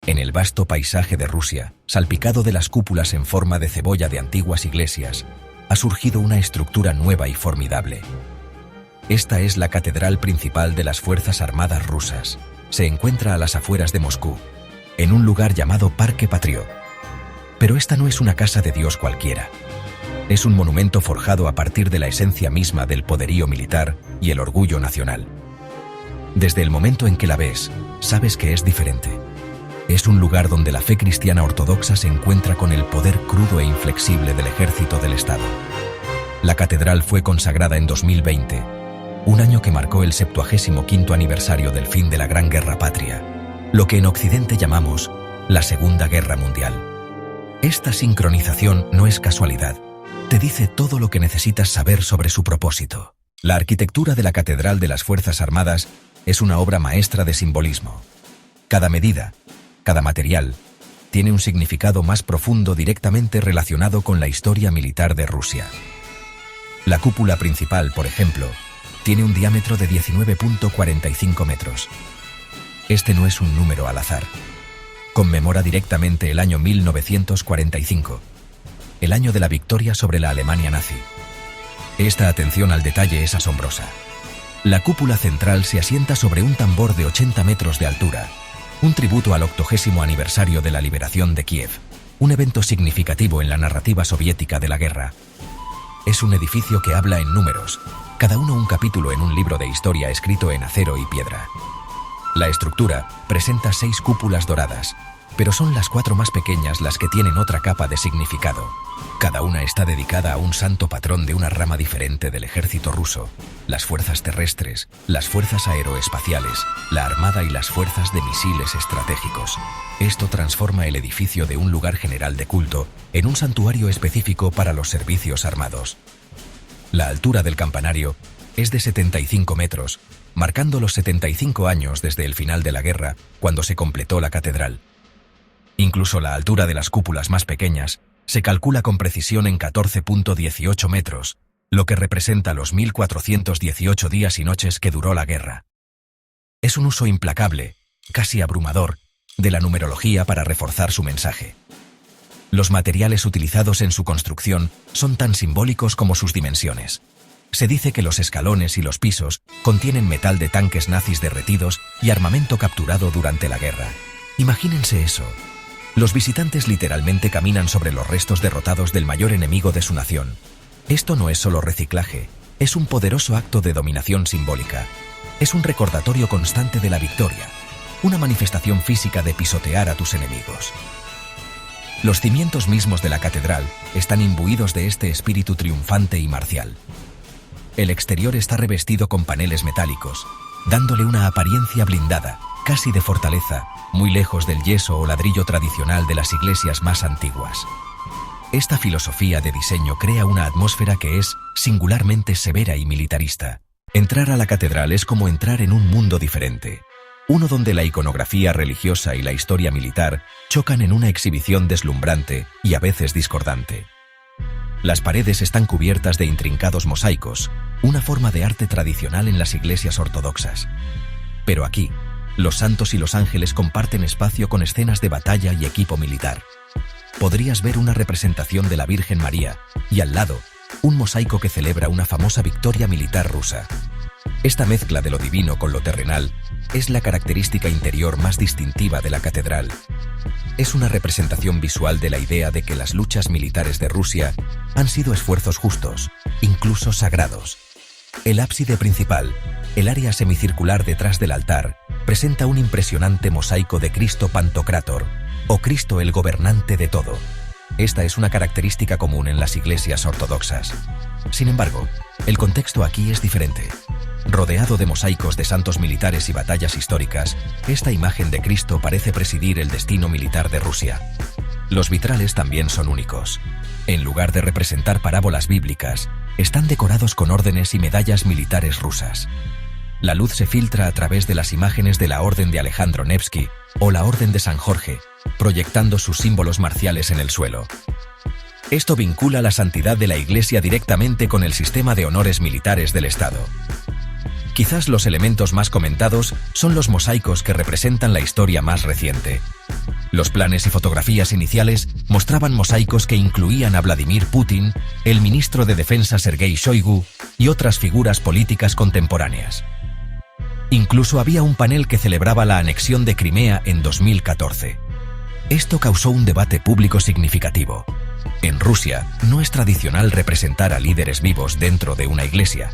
En el vasto paisaje de Rusia, salpicado de las cúpulas en forma de cebolla de antiguas iglesias, ha surgido una estructura nueva y formidable. Esta es la catedral principal de las Fuerzas Armadas rusas. Se encuentra a las afueras de Moscú, en un lugar llamado Parque Patriot. Pero esta no es una casa de Dios cualquiera. Es un monumento forjado a partir de la esencia misma del poderío militar y el orgullo nacional. Desde el momento en que la ves, sabes que es diferente. Es un lugar donde la fe cristiana ortodoxa se encuentra con el poder crudo e inflexible del ejército del Estado. La catedral fue consagrada en 2020, un año que marcó el 75º aniversario del fin de la Gran Guerra Patria, lo que en Occidente llamamos la Segunda Guerra Mundial. Esta sincronización no es casualidad. Te dice todo lo que necesitas saber sobre su propósito. La arquitectura de la Catedral de las Fuerzas Armadas es una obra maestra de simbolismo. Cada medida, cada material, tiene un significado más profundo directamente relacionado con la historia militar de Rusia. La cúpula principal, por ejemplo, tiene un diámetro de 19.45 metros. Este no es un número al azar. Conmemora directamente el año 1945, el año de la victoria sobre la Alemania nazi. Esta atención al detalle es asombrosa. La cúpula central se asienta sobre un tambor de 80 metros de altura, un tributo al 80º aniversario de la liberación de Kiev, un evento significativo en la narrativa soviética de la guerra. Es un edificio que habla en números, cada uno un capítulo en un libro de historia escrito en acero y piedra. La estructura presenta 6 cúpulas doradas, pero son las 4 más pequeñas las que tienen otra capa de significado. Cada una está dedicada a un santo patrón de una rama diferente del ejército ruso: las fuerzas terrestres, las fuerzas aeroespaciales, la armada y las fuerzas de misiles estratégicos. Esto transforma el edificio de un lugar general de culto en un santuario específico para los servicios armados. La altura del campanario es de 75 metros, marcando los 75 años desde el final de la guerra, cuando se completó la catedral. Incluso la altura de las cúpulas más pequeñas se calcula con precisión en 14.18 metros, lo que representa los 1418 días y noches que duró la guerra. Es un uso implacable, casi abrumador, de la numerología para reforzar su mensaje. Los materiales utilizados en su construcción son tan simbólicos como sus dimensiones. Se dice que los escalones y los pisos contienen metal de tanques nazis derretidos y armamento capturado durante la guerra. Imagínense eso. Los visitantes literalmente caminan sobre los restos derrotados del mayor enemigo de su nación. Esto no es solo reciclaje, es un poderoso acto de dominación simbólica. Es un recordatorio constante de la victoria, una manifestación física de pisotear a tus enemigos. Los cimientos mismos de la catedral están imbuidos de este espíritu triunfante y marcial. El exterior está revestido con paneles metálicos, dándole una apariencia blindada, casi de fortaleza, muy lejos del yeso o ladrillo tradicional de las iglesias más antiguas. Esta filosofía de diseño crea una atmósfera que es singularmente severa y militarista. Entrar a la catedral es como entrar en un mundo diferente, uno donde la iconografía religiosa y la historia militar chocan en una exhibición deslumbrante y a veces discordante. Las paredes están cubiertas de intrincados mosaicos, una forma de arte tradicional en las iglesias ortodoxas. Pero aquí, los santos y los ángeles comparten espacio con escenas de batalla y equipo militar. Podrías ver una representación de la Virgen María y, al lado, un mosaico que celebra una famosa victoria militar rusa. Esta mezcla de lo divino con lo terrenal es la característica interior más distintiva de la catedral. Es una representación visual de la idea de que las luchas militares de Rusia han sido esfuerzos justos, incluso sagrados. El ábside principal, el área semicircular detrás del altar, presenta un impresionante mosaico de Cristo Pantocrátor, o Cristo el gobernante de todo. Esta es una característica común en las iglesias ortodoxas. Sin embargo, el contexto aquí es diferente. Rodeado de mosaicos de santos militares y batallas históricas, esta imagen de Cristo parece presidir el destino militar de Rusia. Los vitrales también son únicos. En lugar de representar parábolas bíblicas, están decorados con órdenes y medallas militares rusas. La luz se filtra a través de las imágenes de la Orden de Alejandro Nevsky o la Orden de San Jorge, proyectando sus símbolos marciales en el suelo. Esto vincula la santidad de la Iglesia directamente con el sistema de honores militares del Estado. Quizás los elementos más comentados son los mosaicos que representan la historia más reciente. Los planes y fotografías iniciales mostraban mosaicos que incluían a Vladimir Putin, el ministro de Defensa Sergei Shoigu y otras figuras políticas contemporáneas. Incluso había un panel que celebraba la anexión de Crimea en 2014. Esto causó un debate público significativo. En Rusia, no es tradicional representar a líderes vivos dentro de una iglesia.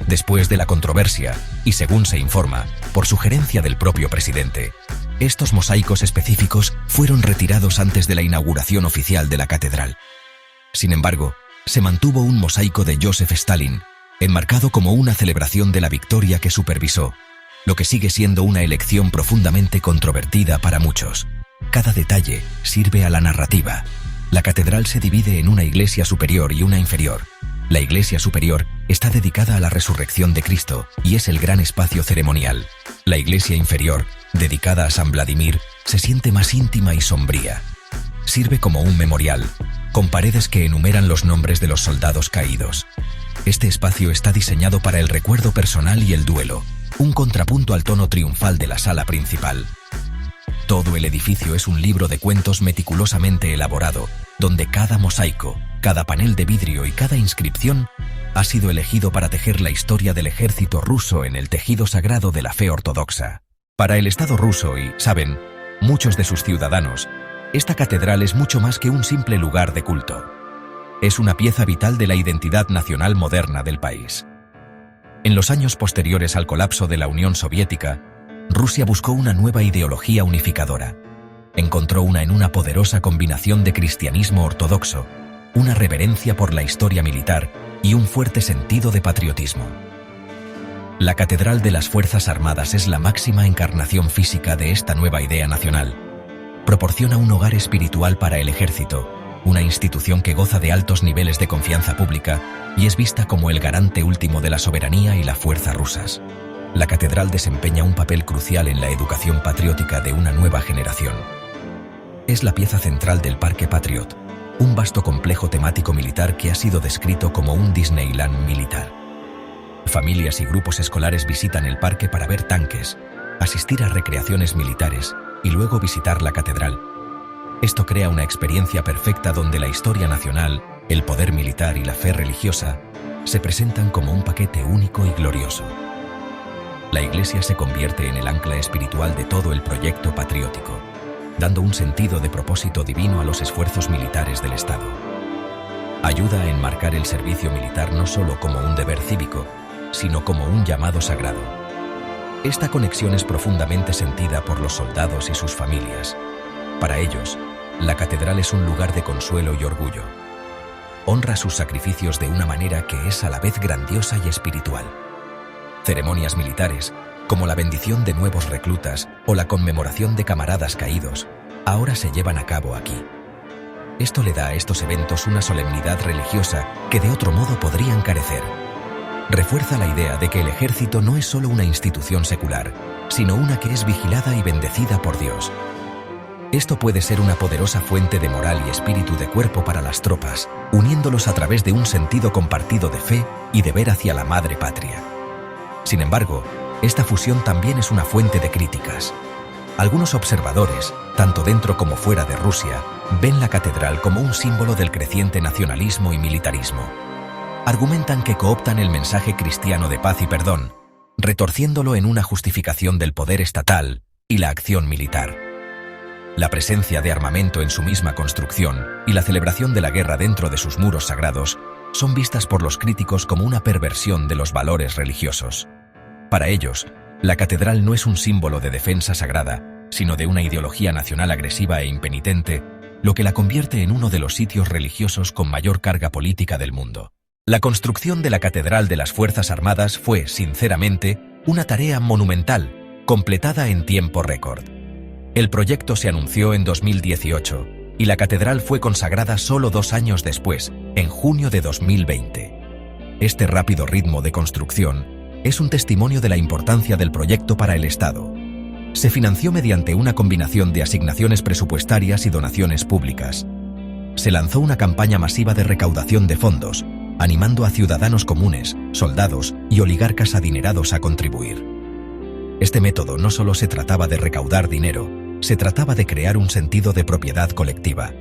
Después de la controversia, y según se informa, por sugerencia del propio presidente, estos mosaicos específicos fueron retirados antes de la inauguración oficial de la catedral. Sin embargo, se mantuvo un mosaico de Joseph Stalin, enmarcado como una celebración de la victoria que supervisó, lo que sigue siendo una elección profundamente controvertida para muchos. Cada detalle sirve a la narrativa. La catedral se divide en una iglesia superior y una inferior. La iglesia superior está dedicada a la resurrección de Cristo y es el gran espacio ceremonial. La iglesia inferior, dedicada a San Vladimir, se siente más íntima y sombría. Sirve como un memorial, con paredes que enumeran los nombres de los soldados caídos. Este espacio está diseñado para el recuerdo personal y el duelo, un contrapunto al tono triunfal de la sala principal. Todo el edificio es un libro de cuentos meticulosamente elaborado, donde cada mosaico, cada panel de vidrio y cada inscripción ha sido elegido para tejer la historia del ejército ruso en el tejido sagrado de la fe ortodoxa. Para el Estado ruso y, saben, muchos de sus ciudadanos, esta catedral es mucho más que un simple lugar de culto. Es una pieza vital de la identidad nacional moderna del país. En los años posteriores al colapso de la Unión Soviética, Rusia buscó una nueva ideología unificadora. Encontró en una poderosa combinación de cristianismo ortodoxo, una reverencia por la historia militar y un fuerte sentido de patriotismo. La Catedral de las Fuerzas Armadas es la máxima encarnación física de esta nueva idea nacional. Proporciona un hogar espiritual para el ejército, una institución que goza de altos niveles de confianza pública y es vista como el garante último de la soberanía y la fuerza rusas. La catedral desempeña un papel crucial en la educación patriótica de una nueva generación. Es la pieza central del Parque Patriot, un vasto complejo temático militar que ha sido descrito como un Disneyland militar. Familias y grupos escolares visitan el parque para ver tanques, asistir a recreaciones militares y luego visitar la catedral. Esto crea una experiencia perfecta donde la historia nacional, el poder militar y la fe religiosa se presentan como un paquete único y glorioso. La iglesia se convierte en el ancla espiritual de todo el proyecto patriótico, dando un sentido de propósito divino a los esfuerzos militares del Estado. Ayuda a enmarcar el servicio militar no solo como un deber cívico, sino como un llamado sagrado. Esta conexión es profundamente sentida por los soldados y sus familias. Para ellos, la catedral es un lugar de consuelo y orgullo. Honra sus sacrificios de una manera que es a la vez grandiosa y espiritual. Ceremonias militares, como la bendición de nuevos reclutas o la conmemoración de camaradas caídos, ahora se llevan a cabo aquí. Esto le da a estos eventos una solemnidad religiosa que de otro modo podrían carecer. Refuerza la idea de que el ejército no es solo una institución secular, sino una que es vigilada y bendecida por Dios. Esto puede ser una poderosa fuente de moral y espíritu de cuerpo para las tropas, uniéndolos a través de un sentido compartido de fe y deber hacia la madre patria. Sin embargo, esta fusión también es una fuente de críticas. Algunos observadores, tanto dentro como fuera de Rusia, ven la catedral como un símbolo del creciente nacionalismo y militarismo. Argumentan que cooptan el mensaje cristiano de paz y perdón, retorciéndolo en una justificación del poder estatal y la acción militar. La presencia de armamento en su misma construcción y la celebración de la guerra dentro de sus muros sagrados son vistas por los críticos como una perversión de los valores religiosos. Para ellos, la catedral no es un símbolo de defensa sagrada, sino de una ideología nacional agresiva e impenitente, lo que la convierte en uno de los sitios religiosos con mayor carga política del mundo. La construcción de la Catedral de las Fuerzas Armadas fue, sinceramente, una tarea monumental, completada en tiempo récord. El proyecto se anunció en 2018 y la catedral fue consagrada solo 2 años después, en junio de 2020. Este rápido ritmo de construcción es un testimonio de la importancia del proyecto para el Estado. Se financió mediante una combinación de asignaciones presupuestarias y donaciones públicas. Se lanzó una campaña masiva de recaudación de fondos, animando a ciudadanos comunes, soldados y oligarcas adinerados a contribuir. Este método no solo se trataba de recaudar dinero, se trataba de crear un sentido de propiedad colectiva.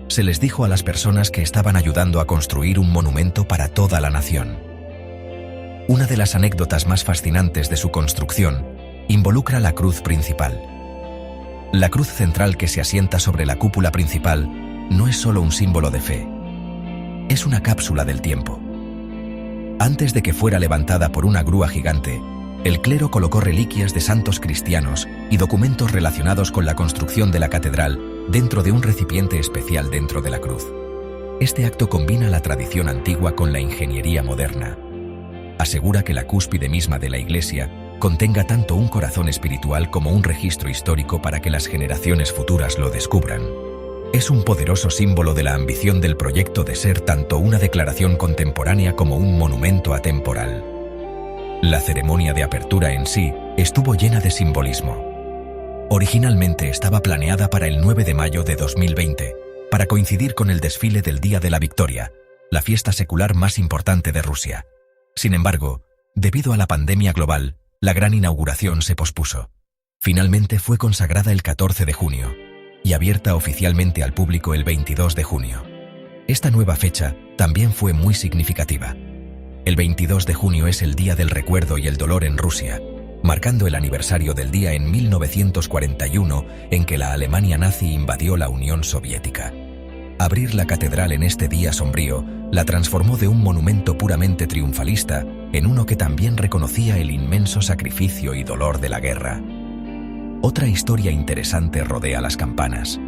Se les dijo a las personas que estaban ayudando a construir un monumento para toda la nación. Una de las anécdotas más fascinantes de su construcción involucra la cruz principal. La cruz central que se asienta sobre la cúpula principal no es solo un símbolo de fe. Es una cápsula del tiempo. Antes de que fuera levantada por una grúa gigante, el clero colocó reliquias de santos cristianos y documentos relacionados con la construcción de la catedral dentro de un recipiente especial dentro de la cruz. Este acto combina la tradición antigua con la ingeniería moderna. Asegura que la cúspide misma de la iglesia contenga tanto un corazón espiritual como un registro histórico para que las generaciones futuras lo descubran. Es un poderoso símbolo de la ambición del proyecto de ser tanto una declaración contemporánea como un monumento atemporal. La ceremonia de apertura en sí estuvo llena de simbolismo. Originalmente estaba planeada para el 9 de mayo de 2020, para coincidir con el desfile del Día de la Victoria, la fiesta secular más importante de Rusia. Sin embargo, debido a la pandemia global, la gran inauguración se pospuso. Finalmente fue consagrada el 14 de junio y abierta oficialmente al público el 22 de junio. Esta nueva fecha también fue muy significativa. El 22 de junio es el Día del Recuerdo y el Dolor en Rusia, marcando el aniversario del día en 1941 en que la Alemania nazi invadió la Unión Soviética. Abrir la catedral en este día sombrío la transformó de un monumento puramente triunfalista en uno que también reconocía el inmenso sacrificio y dolor de la guerra. Otra historia interesante rodea las campanas.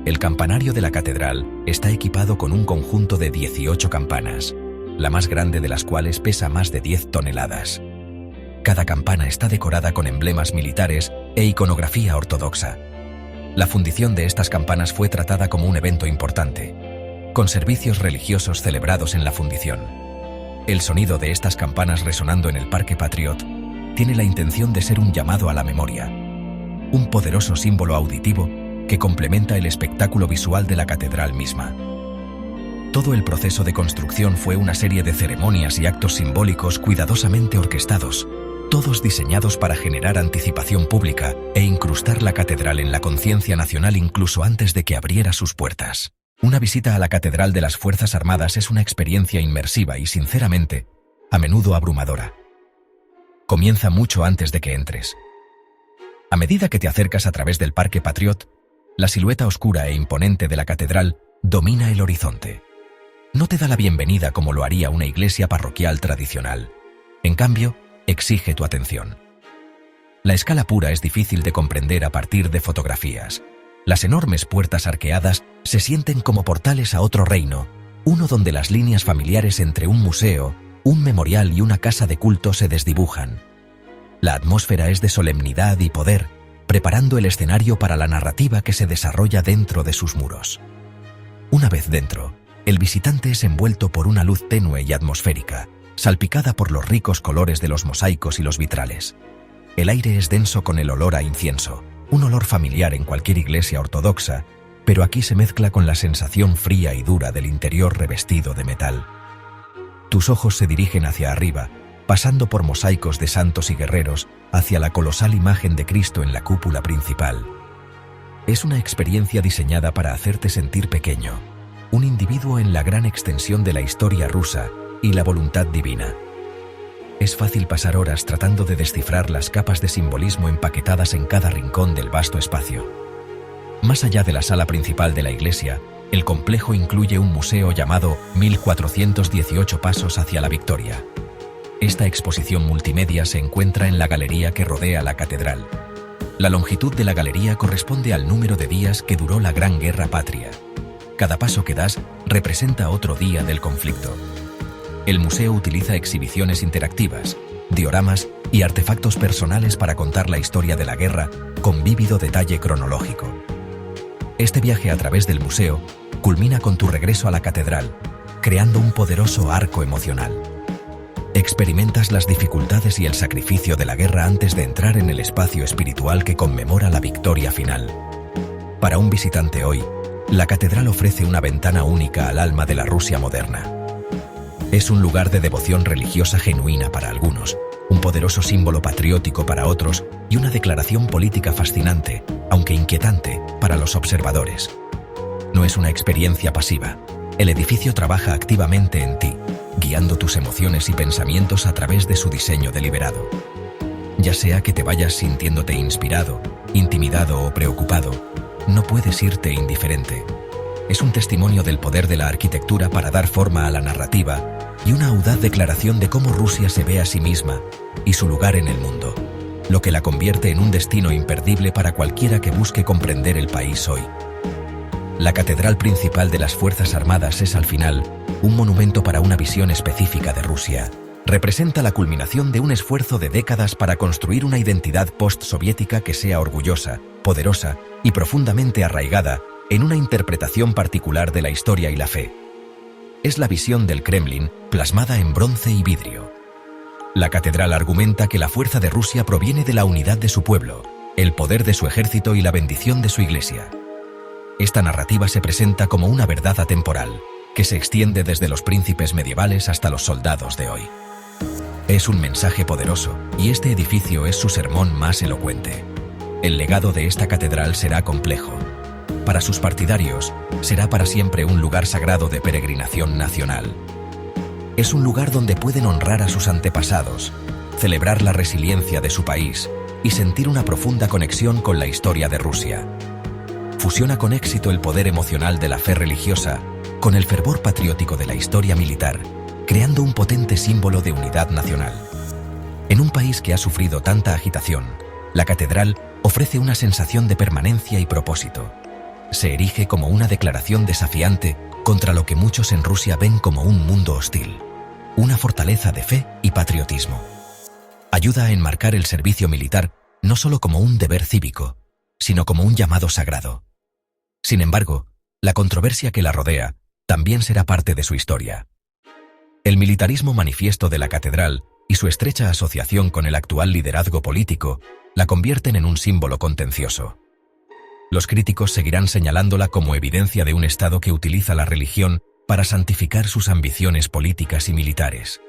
El campanario de la catedral está equipado con un conjunto de 18 campanas, la más grande de las cuales pesa más de 10 toneladas. Cada campana está decorada con emblemas militares e iconografía ortodoxa. La fundición de estas campanas fue tratada como un evento importante, con servicios religiosos celebrados en la fundición. El sonido de estas campanas resonando en el Parque Patriot tiene la intención de ser un llamado a la memoria, un poderoso símbolo auditivo que complementa el espectáculo visual de la catedral misma. Todo el proceso de construcción fue una serie de ceremonias y actos simbólicos cuidadosamente orquestados, todos diseñados para generar anticipación pública e incrustar la catedral en la conciencia nacional incluso antes de que abriera sus puertas. Una visita a la Catedral de las Fuerzas Armadas es una experiencia inmersiva y, sinceramente, a menudo abrumadora. Comienza mucho antes de que entres. A medida que te acercas a través del Parque Patriot, la silueta oscura e imponente de la catedral domina el horizonte. No te da la bienvenida como lo haría una iglesia parroquial tradicional. En cambio, exige tu atención. La escala pura es difícil de comprender a partir de fotografías. Las enormes puertas arqueadas se sienten como portales a otro reino, uno donde las líneas familiares entre un museo, un memorial y una casa de culto se desdibujan. La atmósfera es de solemnidad y poder, preparando el escenario para la narrativa que se desarrolla dentro de sus muros. Una vez dentro, el visitante es envuelto por una luz tenue y atmosférica, salpicada por los ricos colores de los mosaicos y los vitrales. El aire es denso con el olor a incienso, un olor familiar en cualquier iglesia ortodoxa, pero aquí se mezcla con la sensación fría y dura del interior revestido de metal. Tus ojos se dirigen hacia arriba, pasando por mosaicos de santos y guerreros, hacia la colosal imagen de Cristo en la cúpula principal. Es una experiencia diseñada para hacerte sentir pequeño, un individuo en la gran extensión de la historia rusa y la voluntad divina. Es fácil pasar horas tratando de descifrar las capas de simbolismo empaquetadas en cada rincón del vasto espacio. Más allá de la sala principal de la iglesia, el complejo incluye un museo llamado 1418 Pasos hacia la Victoria. Esta exposición multimedia se encuentra en la galería que rodea la catedral. La longitud de la galería corresponde al número de días que duró la Gran Guerra Patria. Cada paso que das representa otro día del conflicto. El museo utiliza exhibiciones interactivas, dioramas y artefactos personales para contar la historia de la guerra con vívido detalle cronológico. Este viaje a través del museo culmina con tu regreso a la catedral, creando un poderoso arco emocional. Experimentas las dificultades y el sacrificio de la guerra antes de entrar en el espacio espiritual que conmemora la victoria final. Para un visitante hoy, la catedral ofrece una ventana única al alma de la Rusia moderna. Es un lugar de devoción religiosa genuina para algunos, un poderoso símbolo patriótico para otros y una declaración política fascinante, aunque inquietante, para los observadores. No es una experiencia pasiva. El edificio trabaja activamente en ti, guiando tus emociones y pensamientos a través de su diseño deliberado. Ya sea que te vayas sintiéndote inspirado, intimidado o preocupado, no puedes irte indiferente. Es un testimonio del poder de la arquitectura para dar forma a la narrativa y una audaz declaración de cómo Rusia se ve a sí misma y su lugar en el mundo, lo que la convierte en un destino imperdible para cualquiera que busque comprender el país hoy. La Catedral Principal de las Fuerzas Armadas es, al final, un monumento para una visión específica de Rusia. Representa la culminación de un esfuerzo de décadas para construir una identidad postsoviética que sea orgullosa, poderosa y profundamente arraigada en una interpretación particular de la historia y la fe. Es la visión del Kremlin plasmada en bronce y vidrio. La catedral argumenta que la fuerza de Rusia proviene de la unidad de su pueblo, el poder de su ejército y la bendición de su iglesia. Esta narrativa se presenta como una verdad atemporal, que se extiende desde los príncipes medievales hasta los soldados de hoy. Es un mensaje poderoso, y este edificio es su sermón más elocuente. El legado de esta catedral será complejo. Para sus partidarios, será para siempre un lugar sagrado de peregrinación nacional. Es un lugar donde pueden honrar a sus antepasados, celebrar la resiliencia de su país y sentir una profunda conexión con la historia de Rusia. Fusiona con éxito el poder emocional de la fe religiosa con el fervor patriótico de la historia militar, creando un potente símbolo de unidad nacional. En un país que ha sufrido tanta agitación, la catedral ofrece una sensación de permanencia y propósito. Se erige como una declaración desafiante contra lo que muchos en Rusia ven como un mundo hostil, una fortaleza de fe y patriotismo. Ayuda a enmarcar el servicio militar no solo como un deber cívico, sino como un llamado sagrado. Sin embargo, la controversia que la rodea también será parte de su historia. El militarismo manifiesto de la catedral y su estrecha asociación con el actual liderazgo político la convierten en un símbolo contencioso. Los críticos seguirán señalándola como evidencia de un Estado que utiliza la religión para santificar sus ambiciones políticas y militares.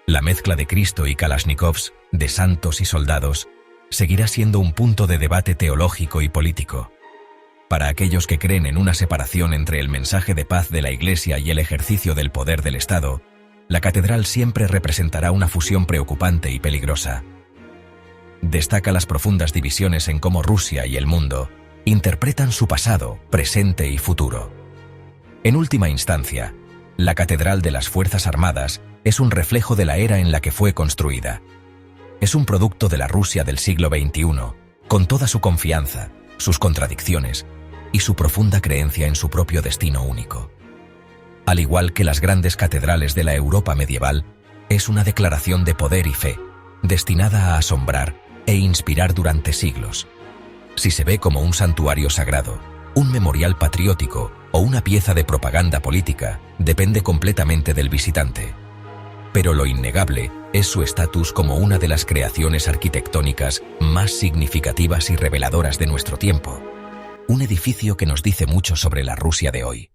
La mezcla de Cristo y Kalashnikovs, de santos y soldados, seguirá siendo un punto de debate teológico y político. Para aquellos que creen en una separación entre el mensaje de paz de la Iglesia y el ejercicio del poder del Estado, la catedral siempre representará una fusión preocupante y peligrosa. Destaca las profundas divisiones en cómo Rusia y el mundo interpretan su pasado, presente y futuro. En última instancia, la Catedral de las Fuerzas Armadas es un reflejo de la era en la que fue construida. Es un producto de la Rusia del siglo XXI, con toda su confianza, sus contradicciones y su profunda creencia en su propio destino único. Al igual que las grandes catedrales de la Europa medieval, es una declaración de poder y fe, destinada a asombrar e inspirar durante siglos. Si se ve como un santuario sagrado, un memorial patriótico o una pieza de propaganda política, depende completamente del visitante. Pero lo innegable es su estatus como una de las creaciones arquitectónicas más significativas y reveladoras de nuestro tiempo. Un edificio que nos dice mucho sobre la Rusia de hoy.